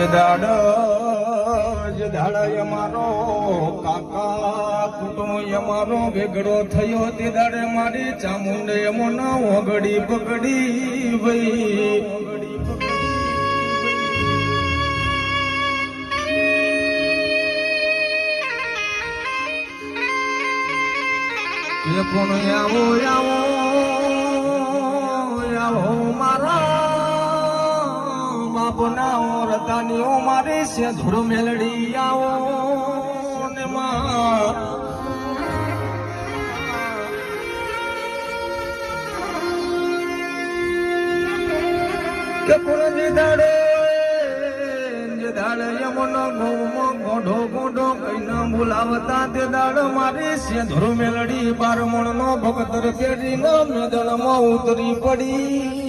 જે દાડ અમારો કાકા કુટુંબ અમારો વેગડો થયો તે દાડે મારી ચામુંડે એમનો ઓગડી પકડી ભાઈ એ કોણ આવો આવો આવો મારા બાપના રતાનીઓ મારી છે ધૂળ મેલડી આવો ને માં કે કોણ દાડે યમનો ગોઢો ગોઢો કઈ બોલાવતા તે દાડ મારી છે ધૂળ મેલડી બારમણ નો ભગતર પેઢી નો મેદળ માં ઉતરી પડી